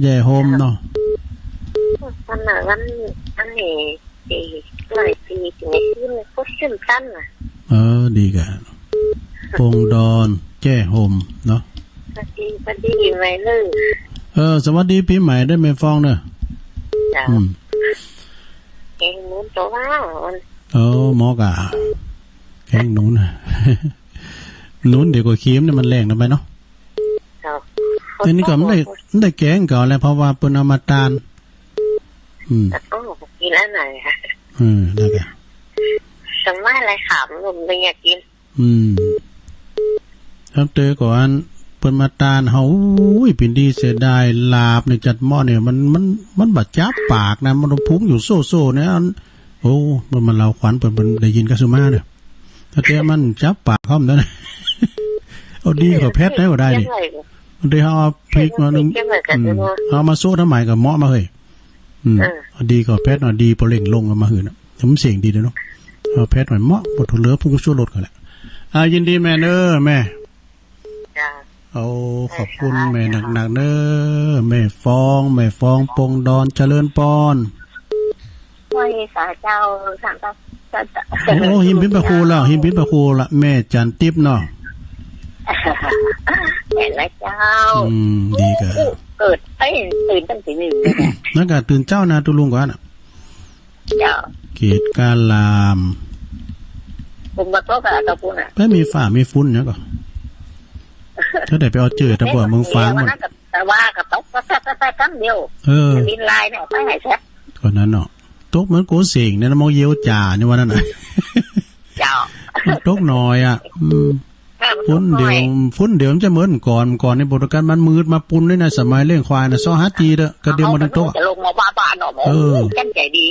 แย่โฮมเนาะวันน่ะวันนี้ปีหลายปีถึงได้ขึ้นก็ขึ้นสั้นน่ะดีกะปงดอนแจ้โฮมเนาะพอดีไหมเลยสวัสดีปีใหม่ได้แม่ฟองเนอะแกงนู้นตัวว่าหมอกะแกงนู้นนู้นเดี๋ยวก็เค็มเนี่ยมันแรงนะไปเนาะแต่นี่ก็ไม่ได้แกงก่อนแล้วเพราะว่าเปิ้นเอามาตานกินแล้วไหนคะได้แกสมัยอะไรขำผมไม่อยากกินครับเตอก่อนเปิ้นมาตานเฮาอุ้ยเป็นดีเสียดายลาบเนี่ยจัดหม้อเนี่ยมันบาดจับปากนะมันพุ่งอยู่โซ่ๆเนี่ยโอ้มันเราขวัญเปิ้นได้ยินกะสุมาเด้อถ้าแต่มันจับปากค่อมนั่นเอาดีกว่าเพชรได้บ่ได้นี่ได้เฮาเอาพริกมานึงเอามาโซ่ทำไมกับเหมาะมาเฮ้ยดีกว่าเพชรน่ะดีบ่เร่งลงมาหื้อน่ะมันเสียงดีเด้อเนาะเอาเพชรหน่อยเหมาะบ่ทุเหลือพุ่งสู้รถกันแหละยินดีแม่เด้อแม่เอาขอบคุณแม่หนักๆเด้อแม่ฟองปงดอนเจริญปอนว่าสาเจ้าสามโอ้หิมพิมพ์ประครูแล้วหิมพิมพ์ประครูละแม่จันติ๊บเนาะเห็นแล้วเจ้าดีกะเกิดตื่นตั้งแต่1นั่นก็ตื่นเจ้านะตุลุงก่อนน่ะเจ้าเกตการลามผมมาโตกับตะปูน่ะไม่มีฝ้ามีฝุ่นเนี่ยก็ถ้าได้ไปเอาเจอตะบัวเมืองฟ้าหมดแต่ว่ากับตกก็แป๊บๆเดียวดินลายเนี่ยไปให้แซ่บก็นั้นเนาะตกเหมือนโกเสงเนี่ยนะมอเยียวจ่าเนี่ยวันนั้นน่ะเจ้าตกหน่อยฝุ่นเดี๋ยวมันจะเหมือนก่อนในโบราณการมันมืดมาปุ้นด้วยนะสมัยเลี้ยงควายน่ะซ้อฮัดจีเด้อก็เดี๋ยวมันตกจะลงมาบ้านๆเนาะจันใจดี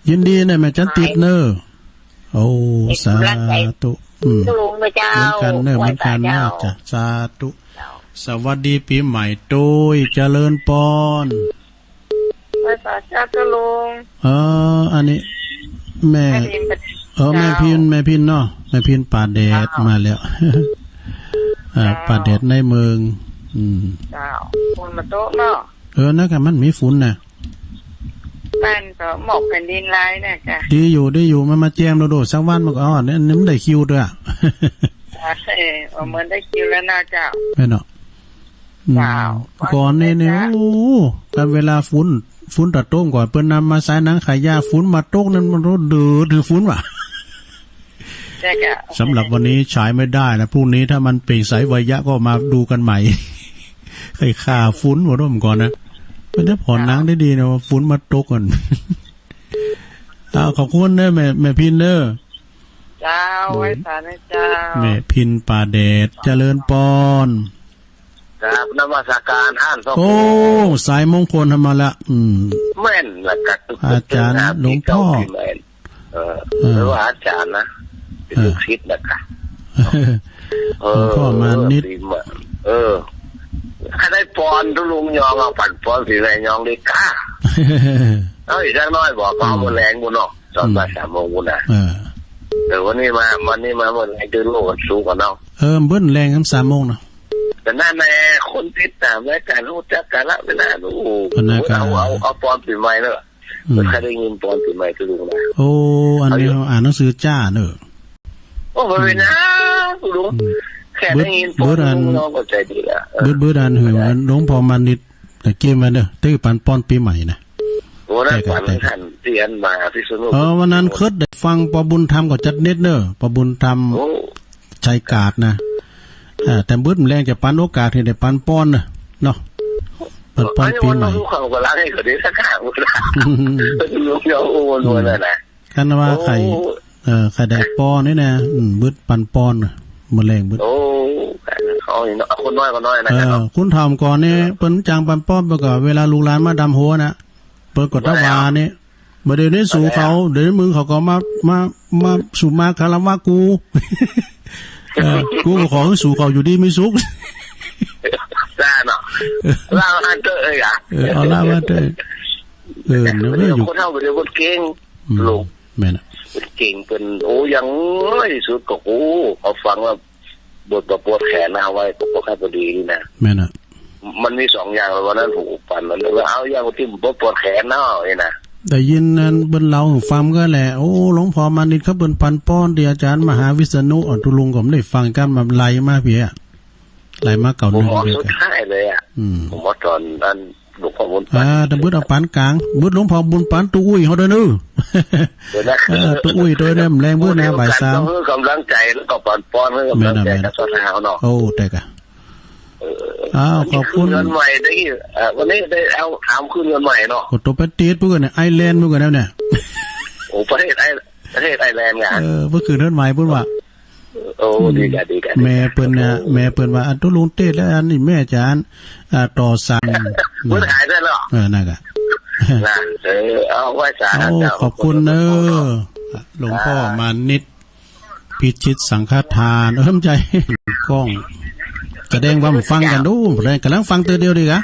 ยินดีนะแม่จันติดเนอโอ้สาธุลุงพระเจ้าเหมือนกันนะจ้ะสาธุสวัสดีปีใหม่โดยเจริญปอนภาษาเจ้าลุงอันนี้แม่แม่พินเนาะแม่พินป่าแดดมาแล้วป่าแดดในเมืองเจ้าฝุ่นมาโต๊ะเนาะนะครับมันมีฝุ่นน่ะบ้านก็หมอกแผ่นดินลายน่ะจ้ะดีอยู่มันมาแจ้งโดดสักวันมันก็เนี่ยมันได้คิวด้วยเหมือนได้คิวแล้วนะเจ้าแม่เนาะก่อนเนี่ยโอ้การเวลาฝุ่นตัดต้มก่อนเปิ้นนำมาใส่หนังขายยาฝุ่นมาตกนั้นมันเดือดถึงฝุ่นว่ะสำหรับวันนี้ฉายไม่ได้นะพรุ่งนี้ถ้ามันเปล่งใสวิยะก็มาดูกันใหม่ใครฆ่าฝุ่นหัวร่มก่อนนะไม่ได้ผ่อนหนังได้ดีนะว่าฝุ่นมาตกก่อนขอบคุณเด้อแม่พินเด้อเจ้าไว้สานะเจ้าแม่พินป่าแดดเจริญปอนครับนมัสการท่านโอ้สายมงคลทำมาละแม่นละกัดอาจารย์หลวงพ่อหรือว่าอาจารย์นะเป็นลูกศิษย์นะคะหลวงพ่อมานิดถ้าได้ปอนทุลุงยองเอาปั่นปอนสีแรงยองเลยก้าอีกสักน้อยบอกเขาบนแรงบุญเนาะตอนบ่าย3 โมงบุญนะแต่วันนี้มาบนแรงตื่นโลกสูงกว่าเนาะเบิ้ลแรงทั้ง3 โมงนะแต่นั่นแน่คนติดตามรายการรู้จักกันละไม่น่ารู้เอาปอนปีใหม่เนอะไม่เคยได้ยินปอนปีใหม่ทุลุงนะโอ้อันนี้อ่านหนังสือจ้าเนอะโอ้ไม่เป็นนะทุลุงแค่ได้ยินปอนน้องก็ใจดีละเบิดอันหือหลวงพ่อมานิดแต่เกมมาเนอะตื้อปันปอนปีใหม่นะโอ้นั่นปันท่านเรียนมาพิษณุวันนั้นคิดได้ฟังปบุญธรรมก็จัดเน็ตเนอะปบุญธรรมใจกาดนะแต่เบิดแรงจะปันโอกาสที่ได้ปันป้อนนะเนาะปันป้อนปีใหม่เขาก็รักให้เขาได้สักข้างหมดละลุงยองโอ้ล้วนเลยนะกันว่าใครได้ป้อนนี่นะเบิดปันป้อนมาแรงเบิดโอ้เขาคนน้อยก็น้อยนะครับคุณทำก่อนนี่เปิ้นจางปันป้อนไปก่อนเวลาลูกหลานมาดำหัวนะเปิ้นกดตะวานี่บ่เดี๋ยวนี้สู่เขาเดี๋ยวมึงเขาก็มาสู่มาคารวะกูกูก็ขอให้สู่เขาอยู่ดีไม่สุขได้เนาะลาวันเตอร์อ่ะเอาลาวันเตอร์เนี่ยอยู่คนเท่าเดียวคนเก่งลูกแม่น่ะเก่งเป็นโอ้ยังที่สุดก็โอ้เขาฟังว่า บทประปวดแขนเอาไว้ปกติพอดีนี่นะ แม่น่ะ มันมี2อย่างเลยวันนั้นถูกปั่นมันเลยว่าเอาอย่างที่ปวดแขนเนาะไอ้นะ ได้ยินนั้นเบิ่นเล่าให้ฟังก็แหละโอ้หลวงพ่อมานิดเขาเบิ่นปันป้อนที่อาจารย์มหาวิษณุตุลุงก็ไม่ได้ฟังกันมาไหลมาพี่อ่ะไหลมาเก่า ผม นึง บอก เด้อ สุด กัน ท้ายเลยอ่ะผมว่าตอนนั้นหลวงพ่อบุญปัน แต่บึดเอาปานกลางบึดหลวงพ่อบุญปานตู้อุ้ยเฮาเด้อนึตู้อุ้ยโดยแนมแรงบึดแนบ่าย3ต้องให้กำลังใจแล้วก็ปั่นป้อนให้กำลังใจกับสถานเนาะ โอ้แต่กะขอบคุณ เงินใหม่ได้วันนี้ได้เอาถามขึ้นเงินใหม่เนาะ กดตัวประเทศพวกเนี่ยไอแลนด์พวกเนี่ย โอ้ประเทศไอแลนด์ไง เมื่อคืนเรื่องใหม่พูดว่า โอ้ดีกัน แม่เปิ้นเนี่ยแม่เปิ้นว่าอันตุลุงเทศแล้วอันนี้แม่จานต่อสั่ง มันหายได้แล้ว นั่นกะ นะเอาไว้สา โอ้ขอบคุณเนอะหลวงพ่อมานิดพิชิตสังฆทานใจกล้องแสดงว่ามันฟังกันดูเลยกำลังฟังเตอเดียวดีกะ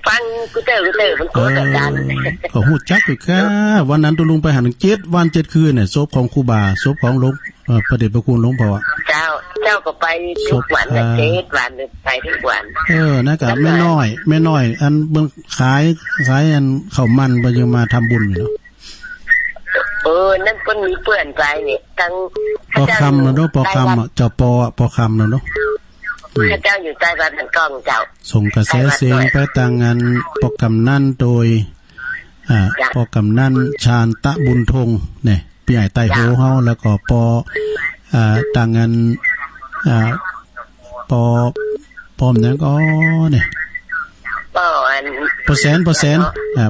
ฟังกูเตอมันโคตรดัน ก็ฮู้จักอยู่ค่ะวันนั้นตุลุงไปหาถึง7 วัน 7 คืนเนี่ยศพของครูบาศพของหลวงพระเดชพระคุณหลวงพ่อเจ้าก็ไปทุกวันนะ7 วันไปทุกวันนะกะแม่น้อยอันเบิ่งขายอันข้าวมันบ่ยังมาทำบุญอยู่เนาะนั่นเพิ่นมีเพื่อนไปนี่ทั้งปอคำเนาะปอคำเจ้าปอคำเนาะข้าเจ้าอยู่ใต้บ้านกล้องเจ้าส่งกระแสเสียงไปต่างงานปอกำนั่นโดยปอกำนั่นชาญตะบุญทงเนี่ยพี่ใหญ่ไต้โหเฮาแล้วก็ต่างงานปอมนั้นก็เนี่ยปอแสนปอแสน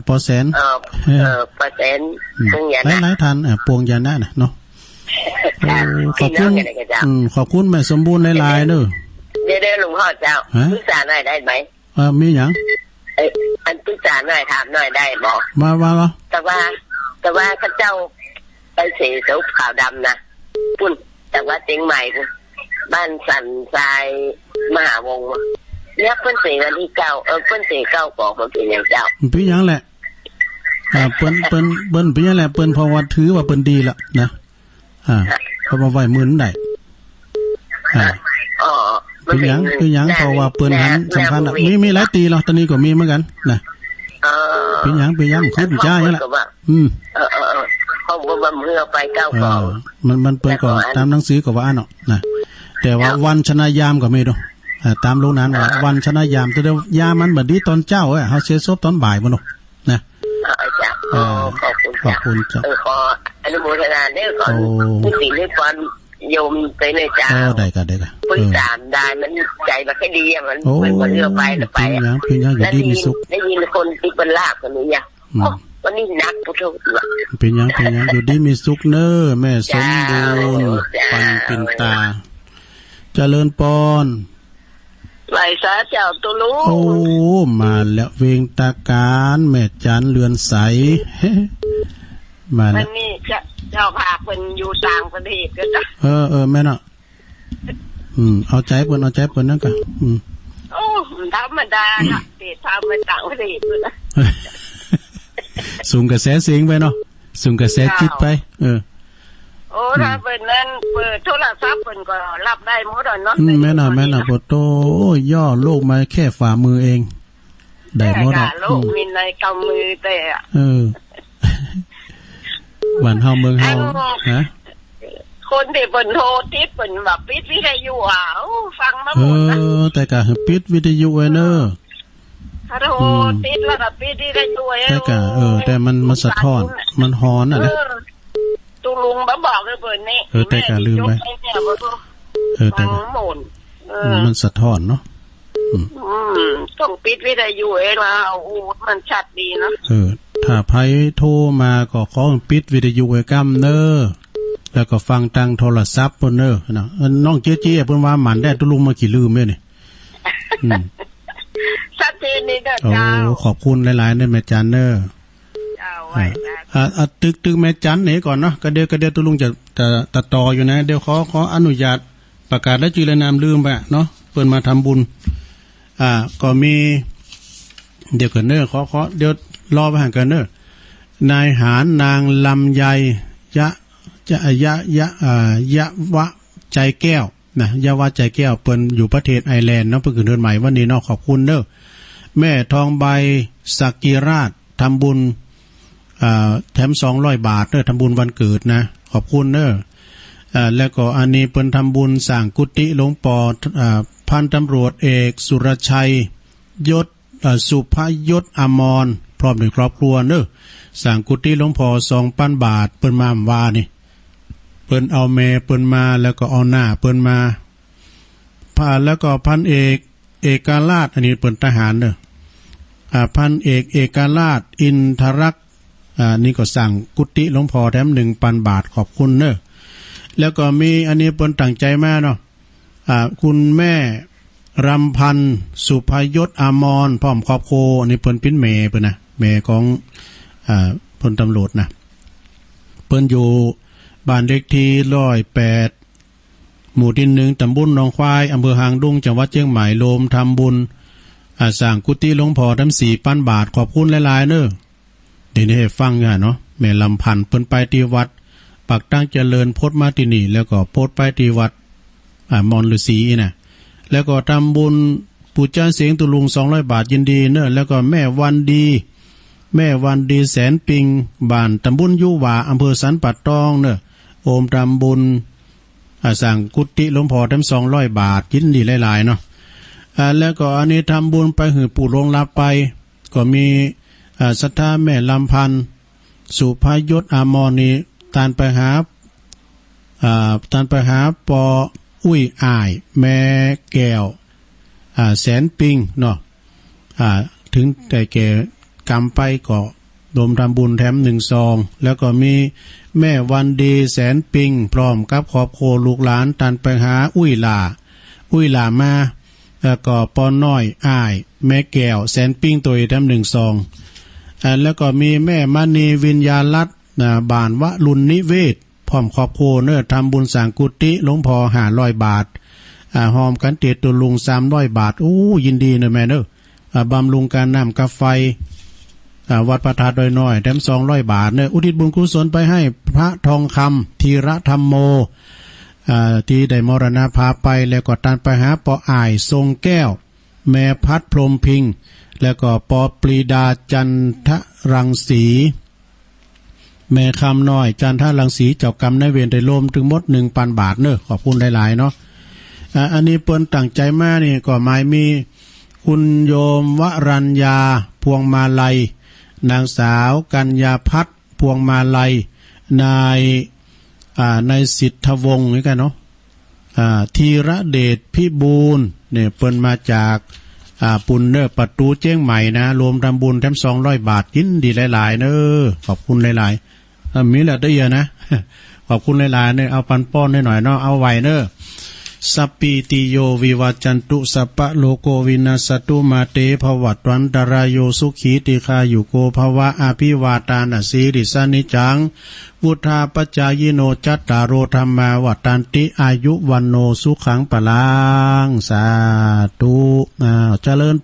ปอแสนพวงยานะหลายๆท่านปวงยานะเนาะขอบคุณแม่สมบูรณ์หลายๆเด้อเดี๋ยวหลวงพ่อเจ้าปรึกษาหน่อยได้ไหมมีหยังอันปรึกษาหน่อยถามหน่อยได้บอกว่าแต่ว่าข้าเจ้าไปเสียเสาขาวดำนะปุ่นแต่ว่าเชียงใหม่ปุ่นบ้านสันทรายมหาวงศ์เนี่ยเพิ่นเสียวันที่9เพิ่นเสีย9บอกมันเป็นอย่างเจ้าเป็นอย่างแหละเปิ้นเป็นอย่างแหละเปิ้นเพราะว่าถือว่าเปิ้นดีละนะเพราะว่าไว้มื้อนั้นได้เป็นอย่างเพราะว่าเปิ้นหันสำคัญอ่ะมีหลายตีหรอกตอนนี้ก็มีเหมือนกันนะเป็นอย่างขึ้นจ้าอย่างละเขาบ่เมื่อไป9ก่อนมันเปิ้นก็ตามหนังสือก็ว่าเนาะนะแต่ว่าวันชนะยามก็มีดอกตามโรงนั้นว่าวันชนะยามแต่เดี๋ยวยามมันบัดนี้ตอนเจ้าเฮาเสียศพตอนบ่ายบ่เนาะนะขอบคุณจ้ะขออนุโมทนาเด้อก่อนผู้สิริพรโยมไปในเจ้าได้กะพึ่งตามได้มันใจมันแค่ดีมันเลือกไปแล้วไปเป็นอย่างอยู่ดีมีสุขได้ยินคนที่เป็นลากกันนี่เนี่ยวันนี้นักพุทโธเป็นอย่างอยู่ดีมีสุขเน้อแม่สมบูรณ์ปันปิ่นตาเจริญปอนไหลสาเจ้าตุลุงโอ้มาแล้วเวงตาการแม่จันเรือนใสมาแล้วนี่เจ้าพาเพิ่นอยู่ต่างประเทศก็จ้ะแม่น่ะเอาใจเพิ่นนั่นก็โอ้ธรรมดาน่ะสิทำไปต่างประเทศพุ่นน่ะสูงกระแสเสียงไปเนาะสูงกระแสจิตไปโอ้ถ้าเพิ่นนั้นเปิดโทรศัพท์เพิ่นก็รับได้หมดเนาะแม่น่ะบ่โตย่อโลกมาแค่ฝ่ามือเองได้หมดอ่ะโลกมีในกำมือแต่บ้านเฮาเมืองเฮาฮะคนที่เพิ่นโทรติดเพิ่นแบบปิดวิทยุฟังมาหมดนะแต่ก็ปิดวิทยุไว้เด้อถ้าโทรติดแล้วก็ปิดวิทยุไว้แต่ก็แต่มันสะท้อนมันฮ้อนน่ะนะตุลุงบอกเลยเพิ่นนี่แต่ก็ลืมไปแต่มันสะท้อนเนาะต้องปิดวิทยุเองแล้วมันชัดดีเนาะถ้าไผโทรมาก็ขอปิดวิทยุไว้กำเด้อแล้วก็ฟังทางโทรศัพท์เพิ่นเด้อนะน้องเจี๊ยๆเพิ่นว่าหมันได้ตุลุงมากี่ลืมแม่นี่ชัดเจนนี่เด้อเจ้าขอบคุณหลายๆเด้อแม่จันเด้อตึกแม่จันนี่ก่อนเนาะก็เดี๋ยวตุลุงจะตัดต่ออยู่นะเดี๋ยวขออนุญาตประกาศและชื่อและนามลืมไปเนาะเพิ่นมาทำบุญก็มีเดี๋ยวกันเด้อขอเดี๋ยวรอไปห่างกันเด้อนายหารนางลำไยยะวะใจแก้ว นะยาวาใจแก้วเปิ้นอยู่ประเทศไอร์แลนด์เนาะเพิ่นขึ้นเดือนใหม่วันนี้เนาะขอบคุณเด้อแม่ทองใบสักกีราชทำบุญแถม200 บาทเด้อทำบุญวันเกิดนะขอบคุณเด้อแล้วก็อันนี้เปิ้นทำบุญสร้างกุฏิหลวงปอพันตำรวจเอกสุรชัยยศสุภยศอมรพร้อมด้วยครอบครัวเด้อสร้างกุฏิหลวงพ่อ2,000 บาทเปิ้นมาว่านี่เปิ้นเอาแม่เปิ้นมาแล้วก็เอาหน้าเปิ้นมาแล้วก็พันเอกราชอันนี้เปิ้นทหารเด้อพันเอกราชอินทรักษ์นี่ก็สั่งกุฏิหลวงพ่อแถม 1,000 บาทขอบคุณเด้อแล้วก็มีอันนี้เปิ้นตั้งใจมาเนาะคุณแม่รำพันธ์สุภยศอมรพร้อมครอบครัวอันนี้เปิ้นเป็นแม่เปิ้นนะแม่ของพลตำรวจนะเปิ้นอยู่บ้านเลขที่108หมู่ที่1ตำบลหนองควายอำเภอหางดงจังหวัดเชียงใหม่โลมทำบุญสร้างกุฏิหลวงพ่อทั้ง 4,000 บาทขอบคุณหลายๆเด้อเดี๋ยวนี้ให้ฟังกันเนาะแม่ลำพันธ์เปิ้นไปที่วัดปักตั้งเจริญโพสต์มาที่นี่แล้วก็โพสต์ไปที่วัดมอนฤาษีนะแล้วก็ทำบุญปู่จ้าเสียงตุลุง200 บาทยินดีเนอะแล้วก็แม่วันดีแสนปิงบ้านตำบลยุวาอำเภอสันปัดตองเนอะโอมทำบุญสั่งกุฏิหลวงพ่อทั้ง200 บาทยินดีหลายๆเนาะแล้วก็อันนี้ทำบุญไปหือปู่ลงรับไปก็มีศรัทธาแม่ลำพันธ์สุภยศอมรนี่ตานไปหาปออุ้ยอ้ายแม่แก้วแสนปิงเนาะถึงแต่แก่กรรมไปก็รวมทำบุญแถม1 ซองแล้วก็มีแม่วันดีแสนปิงพร้อมกับครอบครัวลูกหลานตันไปหาอุ้ยหล่ามาแล้วก็ปอน้อยอ้ายแม่แก้วแสนปิงตัวแถม1 ซองแล้วก็มีแม่มณีวิญญาลัตน์บ้านวะลุนนิเวศพร้อมครอบครัวเนื้อทำบุญสร้างกุฏิหลวงพ่อ500 บาทหอมกันเตียตุลุง300 บาทโอ้ยินดีเนอะแม่เนอะบำรุงการน้ำกาไฟวัดพระธาตุดอยน้อยแถม200 บาทเนอะอุทิศบุญกุศลไปให้พระทองคำธีระธรรมโมที่ได้มรณภาพไปแล้วก็ตันไปหาปออ้ายทรงแก้วแม่พัดพรหมพิงแล้วก็ปอปรีดาจันทรังสีแม่คำน้อยจันทรังสีเจ้ากรรมนายเวรได้รวมถึงหมด 1,000 บาทเนอะขอบคุณหลายๆเนาะอันนี้เปิ้นตั้งใจมานี่ก็หมายมีคุณโยมวรัญญาพวงมาลัยนางสาวกัญญาพัฒน์พวงมาลัยนายสิทธวงศ์นี่กันเนาะธีระเดชพิบูลเนี่ยเปิ้นมาจากปุ่นเนอประตูเจียงใหม่นะรวมทำบุญแถม200 บาทยินดีหลายๆเนอะขอบคุณหลายๆมีแหละได้เยอะนะ ขอบคุณหลายๆเนอะเอาปันป้อนหน่อยเนาะเอาไว้เนอะสัพพิติโยวิวัจจันตุสัพพะโลโกวินาศตุมาเตภวัตวันตรายโยสุขีติคายุโกภวะอภิวาตานาสีริสานิจังวุธาปจายโนจัตตารโรธรรมาวัตันติอายุวันโนสุขังปะลังสาธุเจริญ